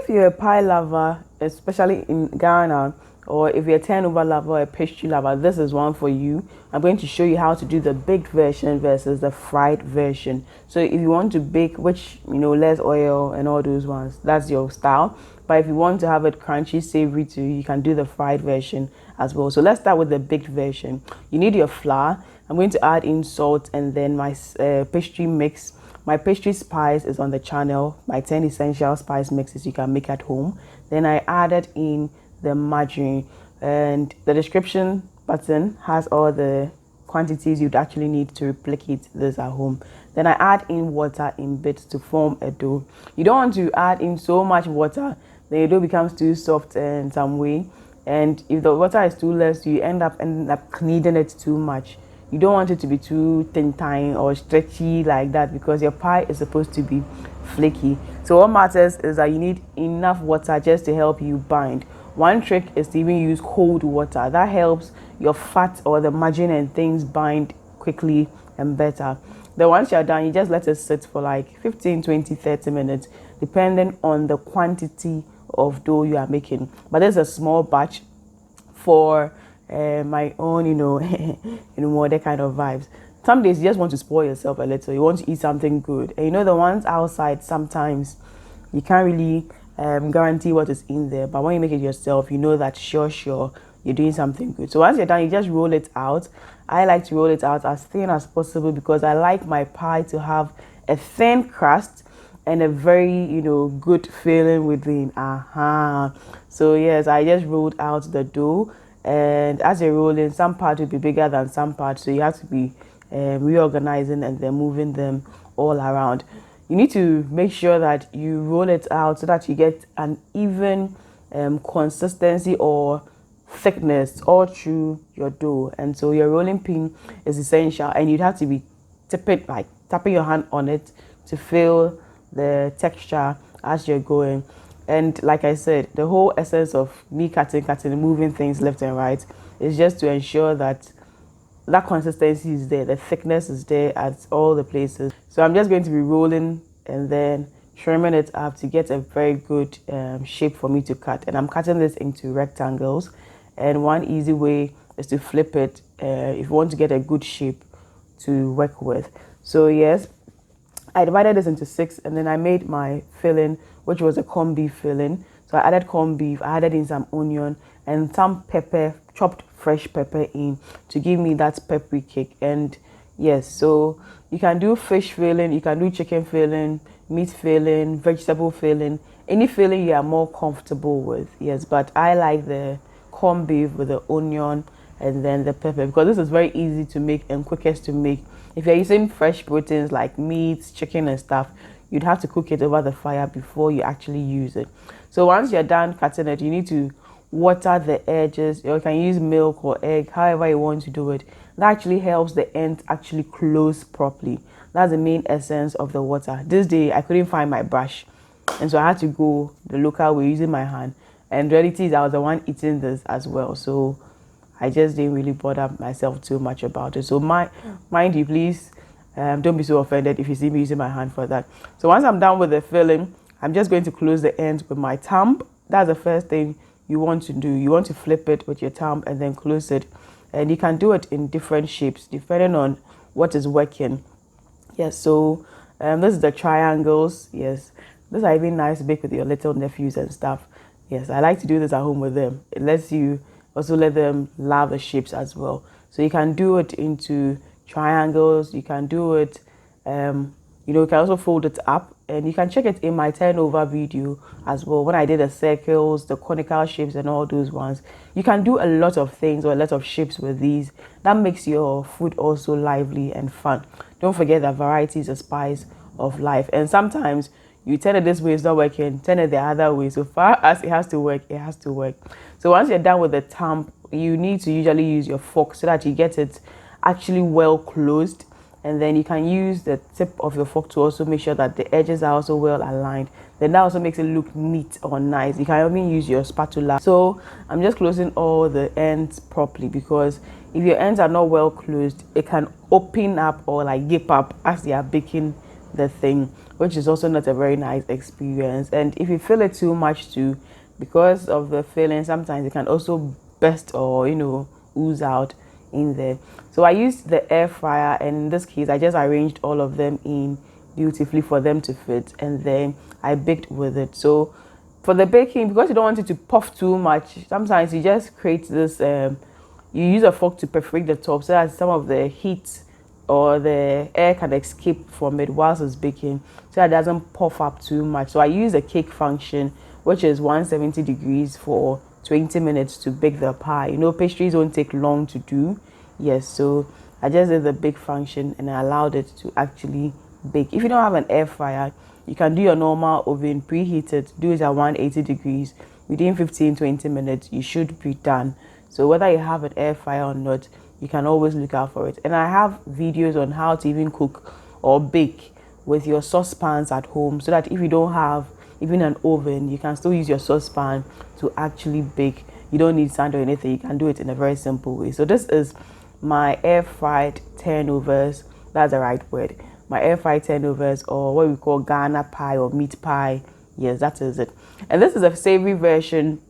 if you're a pie lover, especially in Ghana, or if you're a turnover lover or a pastry lover, this is one for you. I'm going to show you how to do the baked version versus the fried version. So if you want to bake, which, less oil and all those ones, that's your style. But if you want to have it crunchy, savory too, you can do the fried version as well. So let's start with the baked version. You need your flour. I'm going to add in salt and then my pastry mix. My pastry spice is on the channel. My 10 essential spice mixes you can make at home. Then I added in the margarine, and the description button has all the quantities you'd actually need to replicate this at home. Then I add in water in bits to form a dough. You don't want to add in so much water, the dough becomes too soft in some way. And if the water is too less, you end up kneading it too much. You don't want it to be too thin or stretchy like that, because your pie is supposed to be flaky. So what matters is that you need enough water just to help you bind. One trick is to even use cold water. That helps your fat or the margarine and things bind quickly and better. Then once you're done, you just let it sit for like 15, 20, 30 minutes, depending on the quantity of dough you are making. But there's a small batch for my own, more that kind of vibes. Some days you just want to spoil yourself a little. You want to eat something good. And the ones outside, sometimes you can't really guarantee what is in there. But when you make it yourself, you know that sure, you're doing something good. So once you're done, you just roll it out. I like to roll it out as thin as possible because I like my pie to have a thin crust and a very, good feeling within. So yes, I just rolled out the dough. And as you're rolling, some parts will be bigger than some parts, so you have to be reorganizing and then moving them all around. You need to make sure that you roll it out so that you get an even consistency or thickness all through your dough. And so your rolling pin is essential, and you'd have to be tapping your hand on it to feel the texture as you're going. And like I said, the whole essence of me cutting, moving things left and right is just to ensure that that consistency is there, the thickness is there at all the places. So I'm just going to be rolling and then trimming it up to get a very good shape for me to cut. And I'm cutting this into rectangles. And one easy way is to flip it if you want to get a good shape to work with. So yes, I divided this into 6, and then I made my filling, which was a corned beef filling. So I added corned beef, I added in some onion and some pepper, chopped fresh pepper in to give me that peppery kick. And yes, so you can do fish filling, you can do chicken filling, meat filling, vegetable filling, any filling you are more comfortable with. Yes, but I like the corned beef with the onion and then the pepper because this is very easy to make and quickest to make. If you're using fresh proteins like meat, chicken and stuff, you'd have to cook it over the fire before you actually use it. So once you're done cutting it, you need to water the edges. You can use milk or egg, however you want to do it. That actually helps the ends actually close properly. That's the main essence of the water. This day, I couldn't find my brush, and so I had to go the local way using my hand. And the reality is I was the one eating this as well. So I just didn't really bother myself too much about it. So mind you, please don't be so offended if you see me using my hand for that. So once I'm done with the filling, I'm just going to close the ends with my thumb. That's the first thing you want to do. You want to flip it with your thumb and then close it. And you can do it in different shapes depending on what is working. Yes, so this is the triangles. Yes, these are even nice to bake with your little nephews and stuff. Yes, I like to do this at home with them. It lets you also let them love the shapes as well. So you can do it into triangles. You can do it, you can also fold it up, and you can check it in my turnover video as well. When I did the circles, the conical shapes and all those ones, you can do a lot of things or a lot of shapes with these. That makes your food also lively and fun. Don't forget that variety is a spice of life. And sometimes you turn it this way, it's not working, turn it the other way. So far as it has to work, it has to work. So once you're done with the thumb, you need to usually use your fork so that you get it actually well closed. And then you can use the tip of your fork to also make sure that the edges are also well aligned. Then that also makes it look neat or nice. You can even use your spatula. So I'm just closing all the ends properly, because if your ends are not well closed, it can open up or like gape up as they are baking the thing, which is also not a very nice experience. And if you fill it too much too, because of the filling, sometimes it can also burst or ooze out in there. So I used the air fryer, and in this case I just arranged all of them in beautifully for them to fit, and then I baked with it. So for the baking, because you don't want it to puff too much, sometimes you just create this you use a fork to perforate the top so that some of the heat or the air can escape from it whilst it's baking, so that it doesn't puff up too much. So I use the cake function, which is 170 degrees for 20 minutes to bake the pie. Pastries don't take long to do. Yes, so I just did the bake function and I allowed it to actually bake. If you don't have an air fryer, you can do your normal oven, preheat it, do it at 180 degrees. Within 15-20 minutes, you should be done. So whether you have an air fryer or not, you can always look out for it. And I have videos on how to even cook or bake with your saucepans at home, so that if you don't have even an oven, you can still use your saucepan to actually bake. You don't need sand or anything. You can do it in a very simple way. So this is my air fried turnovers. That's the right word. My air fried turnovers, or what we call Ghana pie or meat pie. Yes, that is it. And this is a savory version.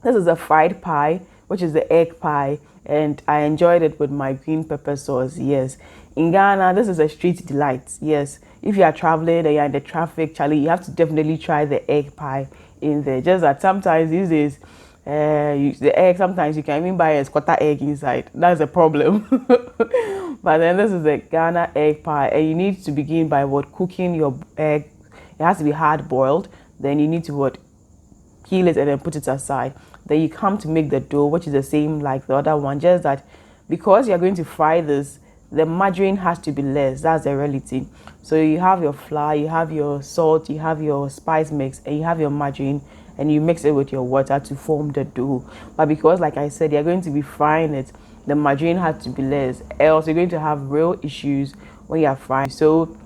This is a fried pie, which is the egg pie, and I enjoyed it with my green pepper sauce. Yes, in Ghana, this is a street delight. Yes, if you are traveling and you're in the traffic, Charlie, you have to definitely try the egg pie in there. Just that sometimes these days, the egg, sometimes you can even buy a quarter egg inside. That's a problem. But then this is the Ghana egg pie, and you need to begin by cooking your egg. It has to be hard boiled. Then you need to peel it and then put it aside. Then you come to make the dough, which is the same like the other one, just that because you're going to fry this, the margarine has to be less. That's the reality. So you have your flour, you have your salt, you have your spice mix, and you have your margarine, and you mix it with your water to form the dough. But because, like I said, you're going to be frying it, the margarine has to be less, else you're going to have real issues when you're frying. So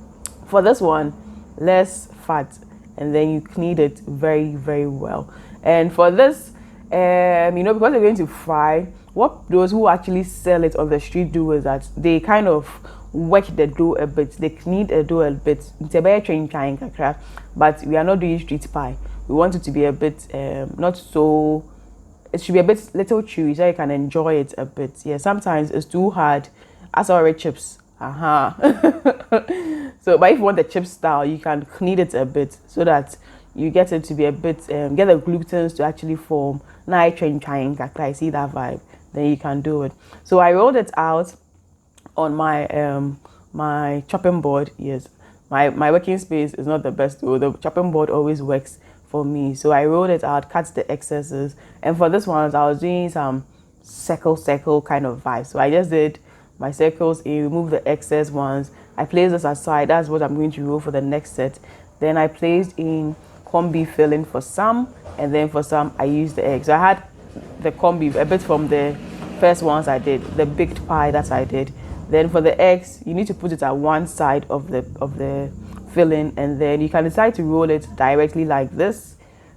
for this one, less fat, and then you knead it very, very well. And for this, because they're going to fry, what those who actually sell it on the street do is that they kind of work the dough a bit. They knead the dough a bit. But we are not doing street pie. We want it to be a bit, not so, it should be a bit little chewy so you can enjoy it a bit. Yeah, sometimes it's too hard. As already chips. So, but if you want the chip style, you can knead it a bit so that you get it to be a bit, get the glutens to actually form. Now I see that vibe. Then you can do it. So I rolled it out on my my chopping board. Yes, my working space is not the best though. The chopping board always works for me. So I rolled it out, cut the excesses, and for this one I was doing some circle kind of vibe. So I just did my circles and remove the excess ones. I placed this aside. That's what I'm going to roll for the next set. Then I placed in corned beef filling for some, and then for some I used the egg. So I had the corned beef a bit from the first ones I did, the baked pie that I did. Then for the eggs, you need to put it at one side of the filling, and then you can decide to roll it directly like this,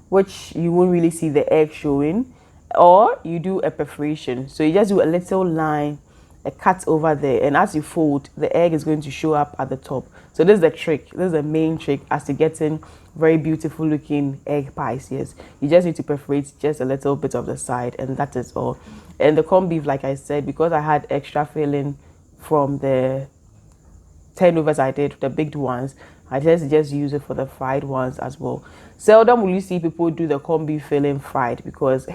which you won't really see the egg showing, or you do a perforation. So you just do a little line, a cut over there, and as you fold, the egg is going to show up at the top. So this is the trick. This is the main trick as to getting very beautiful looking egg pies. Yes, you just need to perforate just a little bit of the side, and that is all. And the corned beef, like I said, because I had extra filling from the turnovers I did, the baked ones, I just use it for the fried ones as well. Seldom will you see people do the corned beef filling fried, because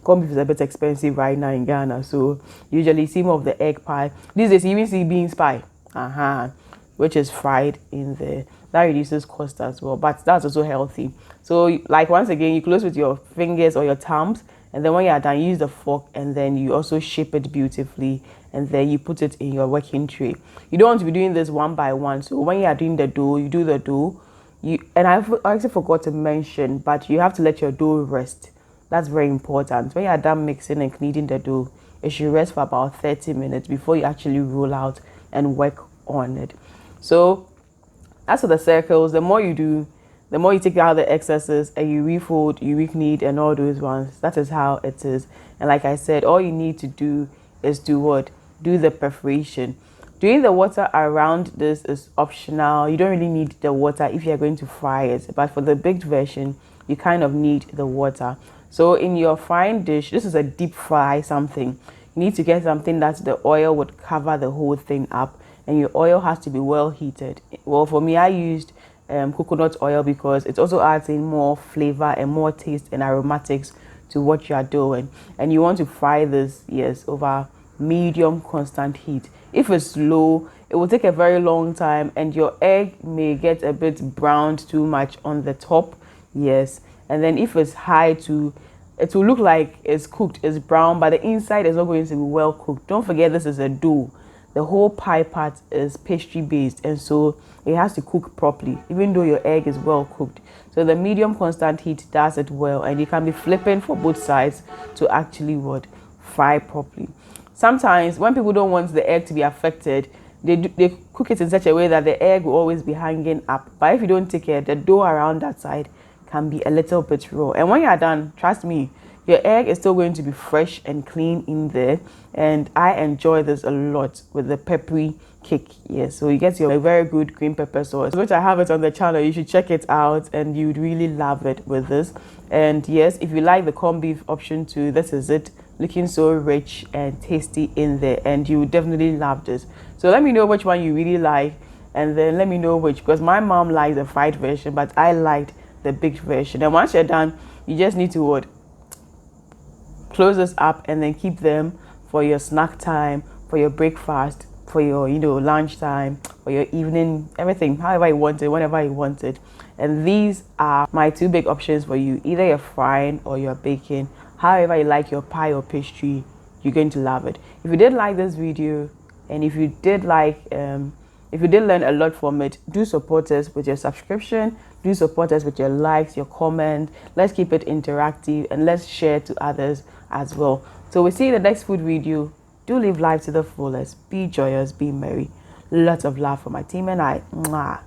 corned beef is a bit expensive right now in Ghana. So usually see more of the egg pie. These days you even see beans pie, which is fried in there. That reduces cost as well, but that's also healthy. So like once again, you close with your fingers or your thumbs, and then when you are done, you use the fork, and then you also shape it beautifully, and then you put it in your working tray. You don't want to be doing this one by one. So when you are doing the dough, you do the dough. And I actually forgot to mention, but you have to let your dough rest. That's very important. When you are done mixing and kneading the dough, it should rest for about 30 minutes before you actually roll out and work on it. So as for the circles, the more you do, the more you take out the excesses and you refold, you re-knead, and all those ones. That is how it is. And like I said, all you need to do is do what? Do the perforation. Doing the water around this is optional. You don't really need the water if you're going to fry it, but for the baked version you kind of need the water. So in your frying dish, this is a deep fry something, you need to get something that the oil would cover the whole thing up, and your oil has to be well heated. Well, for me, I used coconut oil because it also adds in more flavor and more taste and aromatics to what you are doing. And you want to fry this, yes, over medium constant heat. If it's low, it will take a very long time and your egg may get a bit browned too much on the top, yes. And then if it's high too, it will look like it's cooked, it's brown, but the inside is not going to be well cooked. Don't forget, this is a dough. The whole pie part is pastry based, and so it has to cook properly even though your egg is well cooked. So the medium constant heat does it well, and you can be flipping for both sides to actually fry properly. Sometimes when people don't want the egg to be affected, they cook it in such a way that the egg will always be hanging up. But if you don't take care, the dough around that side can be a little bit raw. And when you're done, trust me, your egg is still going to be fresh and clean in there. And I enjoy this a lot with the peppery cake. Yes, so you get your very good green pepper sauce, which I have it on the channel. You should check it out and you'd really love it with this. And yes, if you like the corned beef option too, this is it. Looking so rich and tasty in there, and you would definitely love this. So let me know which one you really like, and then let me know which, because my mom liked the fried version, but I liked the baked version. And once you're done, you just need to close this up and then keep them for your snack time, for your breakfast, for your lunch time, for your evening, everything, however you want it, whenever you want it. And these are my two big options for you. Either you're frying or you're baking. However you like your pie or pastry, you're going to love it. If you did like this video, and if you did learn a lot from it, do support us with your subscription, do support us with your likes, your comment. Let's keep it interactive and let's share to others as well. So we'll see you in the next food video. Do live life to the fullest. Be joyous, be merry. Lots of love for my team and I. Mwah.